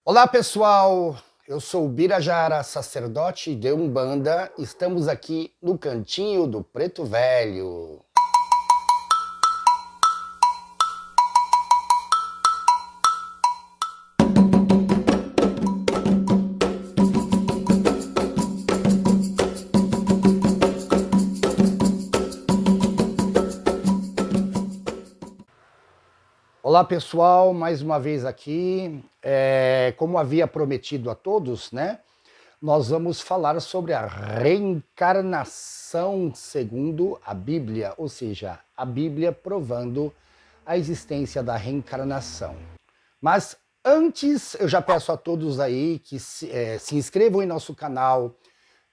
Olá pessoal, eu sou o Birajara, sacerdote de Umbanda. Estamos aqui no Cantinho do Preto Velho. Olá pessoal, mais uma vez aqui. Como havia prometido a todos, né? Nós vamos falar sobre a reencarnação segundo a Bíblia, ou seja, a Bíblia provando a existência da reencarnação. Mas antes, eu já peço a todos aí que se inscrevam em nosso canal,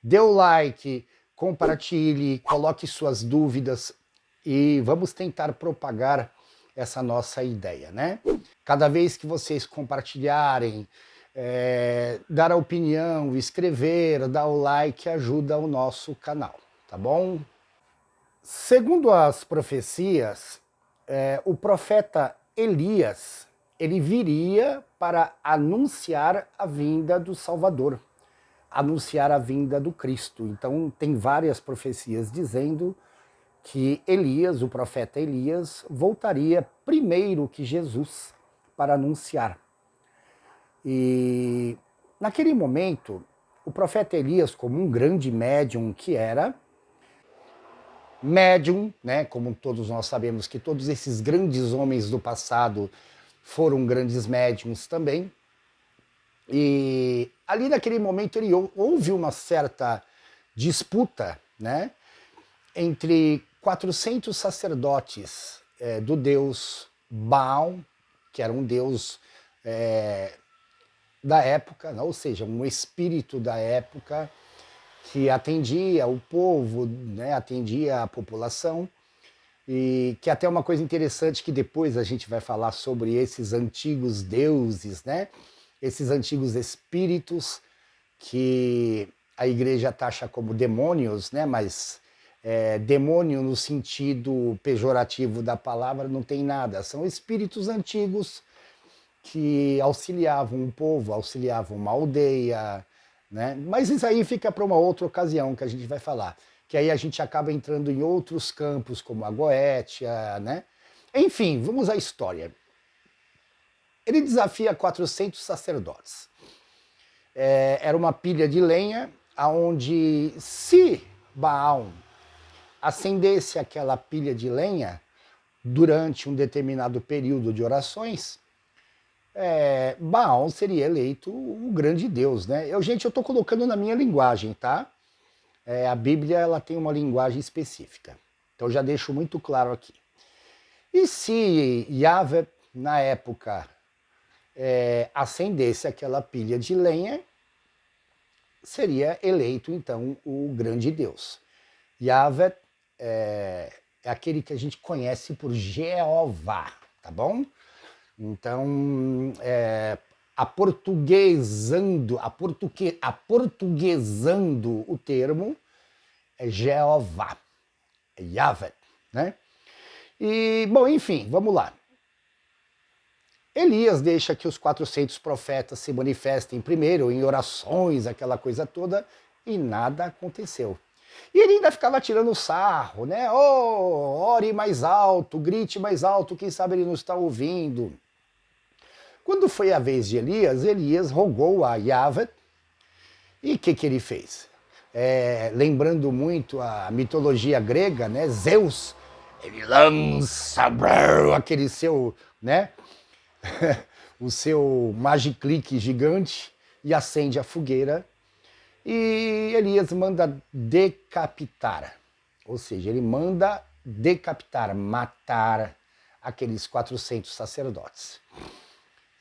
dê o like, compartilhe, coloque suas dúvidas e vamos tentar propagar essa nossa ideia, né? Cada vez que vocês compartilharem, dar a opinião, escrever, dar o like, ajuda o nosso canal, tá bom? Segundo as profecias, o profeta Elias, ele viria para anunciar a vinda do Salvador, anunciar a vinda do Cristo. Então tem várias profecias dizendo que Elias, o profeta Elias, voltaria primeiro que Jesus para anunciar. E naquele momento, o profeta Elias, como um grande médium que era, médium, né, como todos nós sabemos que todos esses grandes homens do passado foram grandes médiums também, e ali naquele momento houve uma certa disputa, né, entre 400 sacerdotes do deus Baal, que era um deus da época, ou seja, um espírito da época que atendia o povo, né, atendia a população, e que até uma coisa interessante que depois a gente vai falar sobre esses antigos deuses, né, esses antigos espíritos que a igreja taxa como demônios, né, mas demônio no sentido pejorativo da palavra não tem nada, são espíritos antigos que auxiliavam o povo, auxiliavam uma aldeia, né? Mas isso aí fica para uma outra ocasião que a gente vai falar, que aí a gente acaba entrando em outros campos, como a Goétia, né? Enfim, vamos à história. Ele desafia 400 sacerdotes. Era uma pilha de lenha, aonde se Baal acendesse aquela pilha de lenha durante um determinado período de orações, Baal seria eleito o grande Deus, né? Eu estou colocando na minha linguagem, tá? A Bíblia ela tem uma linguagem específica, então já deixo muito claro aqui. E se Yahvé, na época, acendesse aquela pilha de lenha, seria eleito então o grande Deus. Yahvé é aquele que a gente conhece por Jeová, tá bom? Então, aportuguesando o termo é Jeová, é Yahvé, né? E, bom, enfim, vamos lá. Elias deixa que os 400 profetas se manifestem primeiro em orações, aquela coisa toda, e nada aconteceu. E ele ainda ficava tirando sarro, né? Oh, ore mais alto, grite mais alto, quem sabe ele não está ouvindo. Quando foi a vez de Elias, Elias rogou a Yahvé, e o que ele fez? Lembrando muito a mitologia grega, né? Zeus, ele lança aquele seu, né? o seu magiclique gigante e acende a fogueira, e Elias manda decapitar, ou seja, ele manda decapitar, matar aqueles 400 sacerdotes.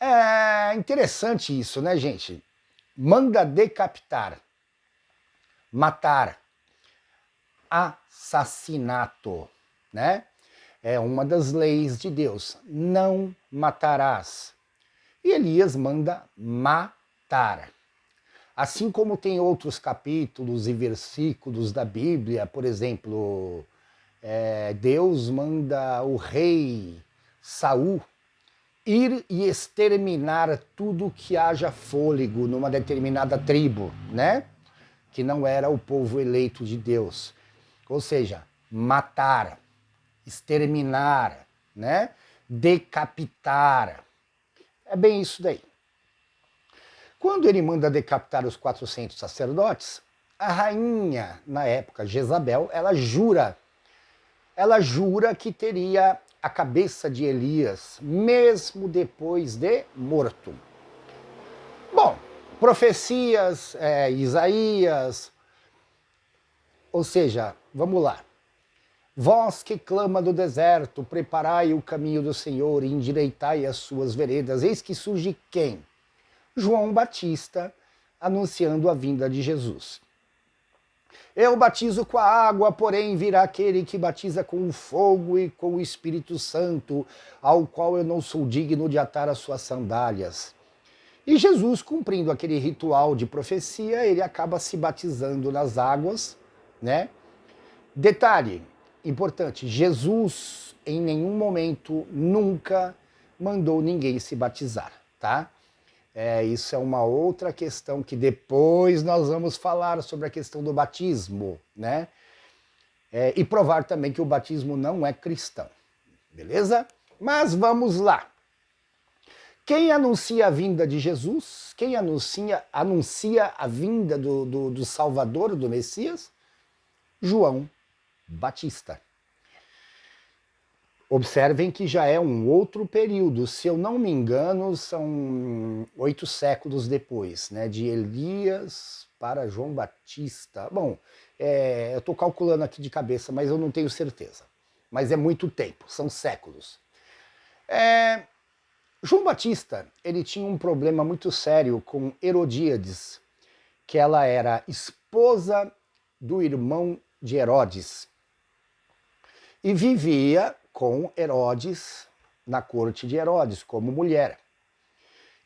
É interessante isso, né, gente? Manda decapitar, matar, assassinato, né? É uma das leis de Deus, não matarás. E Elias manda matar. Assim como tem outros capítulos e versículos da Bíblia, por exemplo, Deus manda o rei Saul ir e exterminar tudo que haja fôlego numa determinada tribo, né? Que não era o povo eleito de Deus. Ou seja, matar, exterminar, né? Decapitar. É bem isso daí. Quando ele manda decapitar os 400 sacerdotes, a rainha, na época, Jezabel, ela jura que teria a cabeça de Elias, mesmo depois de morto. Bom, profecias, Isaías, ou seja, vamos lá. Vós que clama do deserto, preparai o caminho do Senhor e endireitai as suas veredas. Eis que surge quem? João Batista, anunciando a vinda de Jesus. Eu batizo com a água, porém virá aquele que batiza com o fogo e com o Espírito Santo, ao qual eu não sou digno de atar as suas sandálias. E Jesus, cumprindo aquele ritual de profecia, ele acaba se batizando nas águas, né? Detalhe importante, Jesus em nenhum momento nunca mandou ninguém se batizar, tá? Isso é uma outra questão que depois nós vamos falar sobre a questão do batismo, né? E provar também que o batismo não é cristão, beleza? Mas vamos lá. Quem anuncia a vinda de Jesus? Quem anuncia a vinda do Salvador, do Messias? João Batista. Observem que já é um outro período, se eu não me engano, são 8 séculos depois, né, de Elias para João Batista. Bom, eu estou calculando aqui de cabeça, mas eu não tenho certeza. Mas é muito tempo, são séculos. João Batista, ele tinha um problema muito sério com Herodíades, que ela era esposa do irmão de Herodes e vivia com Herodes na corte de Herodes como mulher.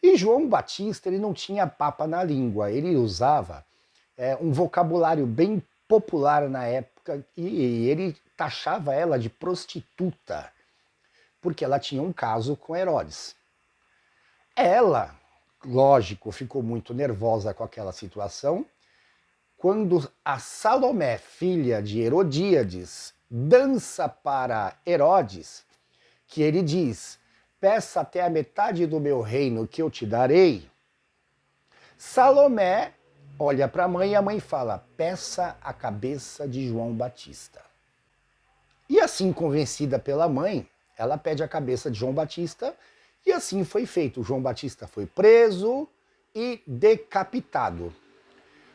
E João Batista, ele não tinha papa na língua, ele usava um vocabulário bem popular na época e ele taxava ela de prostituta, porque ela tinha um caso com Herodes. Ela, lógico, ficou muito nervosa com aquela situação. Quando a Salomé, filha de Herodíades, dança para Herodes, que ele diz, peça até a metade do meu reino que eu te darei, Salomé olha para a mãe e a mãe fala, peça a cabeça de João Batista. E assim, convencida pela mãe, ela pede a cabeça de João Batista e assim foi feito. João Batista foi preso e decapitado.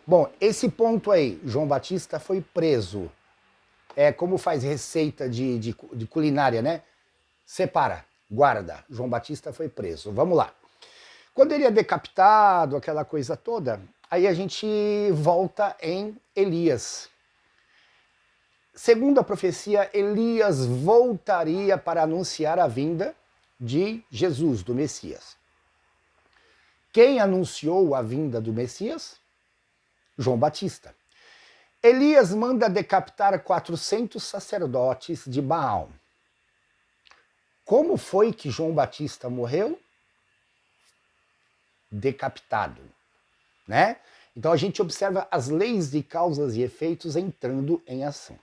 Bom, esse ponto aí, João Batista foi preso. Como faz receita de culinária, né? Separa, guarda. João Batista foi preso. Vamos lá. Quando ele é decapitado, aquela coisa toda, aí a gente volta em Elias. Segundo a profecia, Elias voltaria para anunciar a vinda de Jesus, do Messias. Quem anunciou a vinda do Messias? João Batista. Elias manda decapitar 400 sacerdotes de Baal. Como foi que João Batista morreu? Decapitado, né? Então a gente observa as leis de causas e efeitos entrando em ação.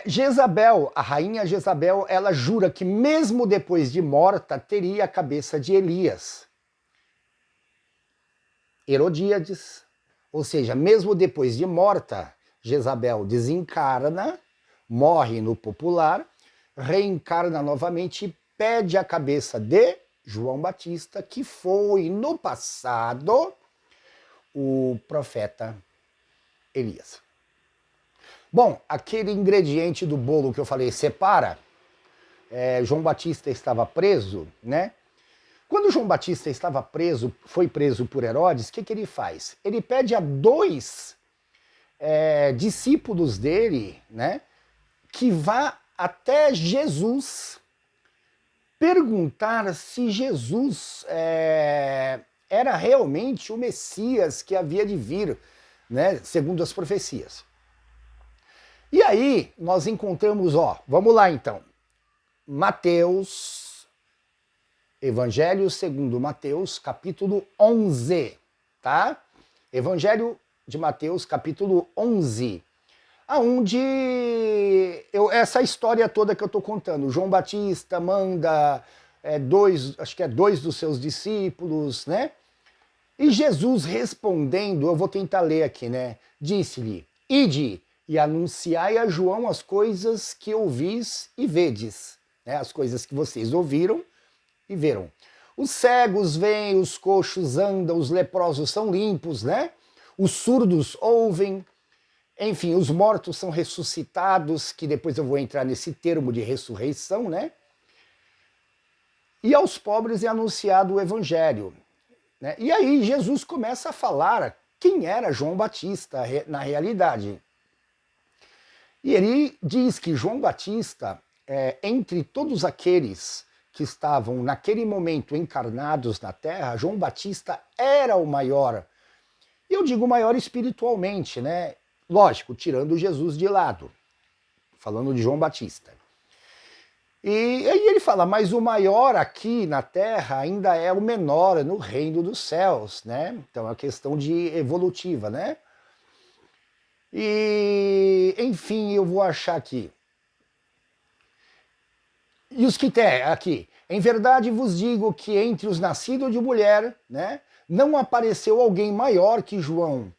Jezabel, a rainha Jezabel, ela jura que mesmo depois de morta teria a cabeça de Elias. Herodíades, ou seja, mesmo depois de morta, Jezabel desencarna, morre no popular, reencarna novamente e pede a cabeça de João Batista, que foi no passado o profeta Elias. Bom, aquele ingrediente do bolo que eu falei, separa, João Batista estava preso, né? Quando João Batista estava preso, foi preso por Herodes, o que ele faz? Ele pede a 2 discípulos dele, né, que vá até Jesus perguntar se Jesus era realmente o Messias que havia de vir, né, segundo as profecias. E aí nós encontramos, vamos lá então, Mateus, Evangelho segundo Mateus, capítulo 11, tá? Evangelho de Mateus, capítulo 11, aonde essa história toda que eu estou contando, João Batista manda dois dos seus discípulos, né? E Jesus respondendo, eu vou tentar ler aqui, né? Disse-lhe, ide e anunciai a João as coisas que ouvis e vedes, né? As coisas que vocês ouviram e viram. Os cegos veem, os coxos andam, os leprosos são limpos, né? Os surdos ouvem, enfim, os mortos são ressuscitados, que depois eu vou entrar nesse termo de ressurreição, né? E aos pobres é anunciado o evangelho, né? E aí Jesus começa a falar quem era João Batista na realidade. E ele diz que João Batista, entre todos aqueles que estavam naquele momento encarnados na Terra, João Batista era o maior. E eu digo maior espiritualmente, né? Lógico, tirando Jesus de lado, falando de João Batista. E aí ele fala, mas o maior aqui na Terra ainda é o menor no reino dos céus, né? Então é uma questão de evolutiva, né? E, enfim, eu vou achar aqui. E os que tem aqui, em verdade vos digo que entre os nascidos de mulher, né, não apareceu alguém maior que João,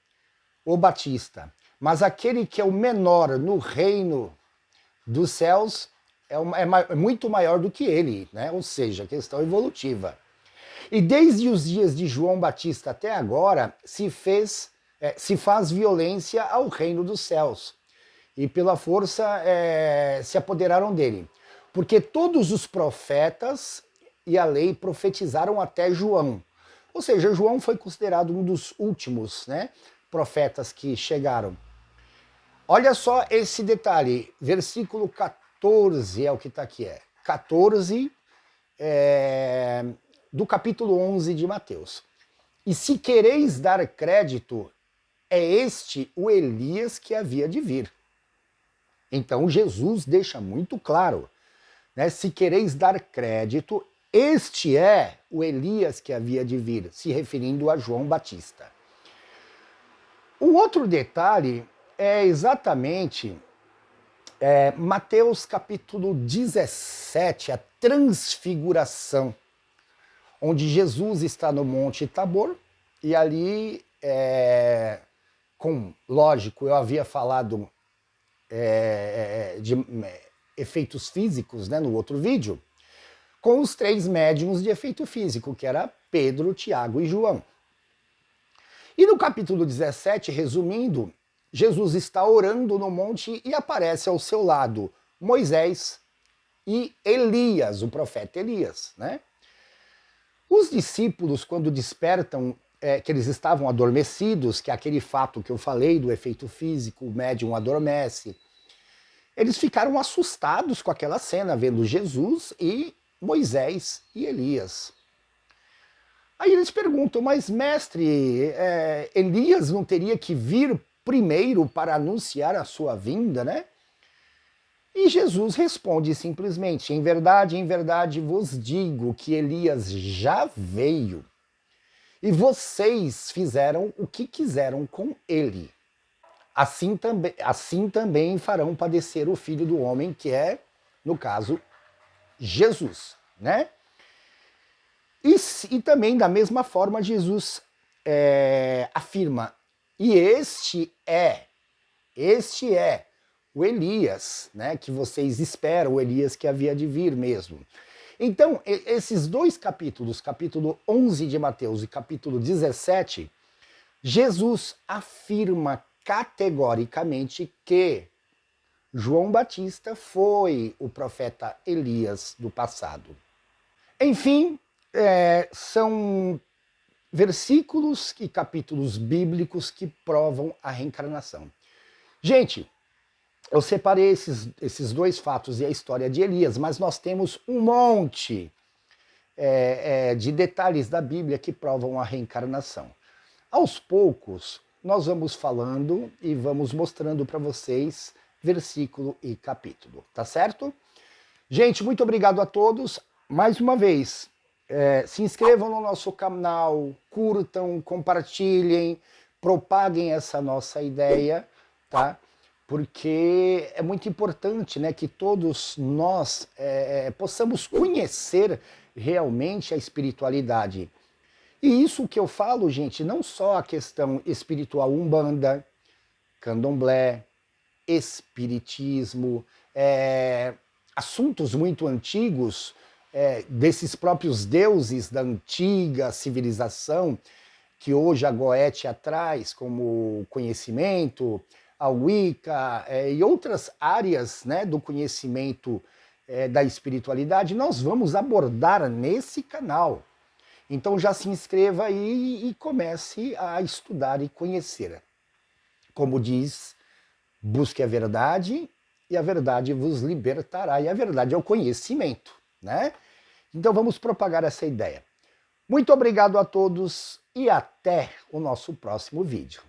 o Batista, mas aquele que é o menor no reino dos céus é muito maior do que ele, né? Ou seja, questão evolutiva. E desde os dias de João Batista até agora se faz violência ao reino dos céus e pela força se apoderaram dele. Porque todos os profetas e a lei profetizaram até João. Ou seja, João foi considerado um dos últimos, né, profetas que chegaram. Olha só esse detalhe, versículo 14 é o que está aqui. 14 do capítulo 11 de Mateus. E se quereis dar crédito, é este o Elias que havia de vir. Então Jesus deixa muito claro, né, se quereis dar crédito, este é o Elias que havia de vir, se referindo a João Batista. O outro detalhe é exatamente Mateus capítulo 17, a transfiguração, onde Jesus está no Monte Tabor, e ali, lógico, eu havia falado de efeitos físicos, né, no outro vídeo, com os 3 médiuns de efeito físico, que era Pedro, Tiago e João. E no capítulo 17, resumindo, Jesus está orando no monte e aparece ao seu lado Moisés e Elias, o profeta Elias, né? Os discípulos, quando despertam, que eles estavam adormecidos, que é aquele fato que eu falei do efeito físico, o médium adormece, eles ficaram assustados com aquela cena, vendo Jesus e Moisés e Elias. Aí eles perguntam, mas mestre, Elias não teria que vir primeiro para anunciar a sua vinda, né? E Jesus responde simplesmente, em verdade vos digo que Elias já veio e vocês fizeram o que quiseram com ele. Assim também farão padecer o Filho do Homem, que é, no caso, Jesus, né? E também, da mesma forma, Jesus afirma, e este é o Elias, né, que vocês esperam, o Elias que havia de vir mesmo. Então, esses 2 capítulos, capítulo 11 de Mateus e capítulo 17, Jesus afirma categoricamente que João Batista foi o profeta Elias do passado. Enfim, são versículos e capítulos bíblicos que provam a reencarnação. Gente, eu separei esses 2 fatos e a história de Elias, mas nós temos um monte de detalhes da Bíblia que provam a reencarnação. Aos poucos, nós vamos falando e vamos mostrando para vocês versículo e capítulo, tá certo? Gente, muito obrigado a todos. Mais uma vez, Se inscrevam no nosso canal, curtam, compartilhem, propaguem essa nossa ideia, tá? Porque é muito importante, né, que todos nós possamos conhecer realmente a espiritualidade. E isso que eu falo, gente, não só a questão espiritual umbanda, candomblé, espiritismo, assuntos muito antigos, desses próprios deuses da antiga civilização, que hoje a Goethe traz como conhecimento, a Wicca e outras áreas, né, do conhecimento da espiritualidade, nós vamos abordar nesse canal. Então já se inscreva aí e comece a estudar e conhecer. Como diz, busque a verdade e a verdade vos libertará. E a verdade é o conhecimento, né? Então vamos propagar essa ideia. Muito obrigado a todos e até o nosso próximo vídeo.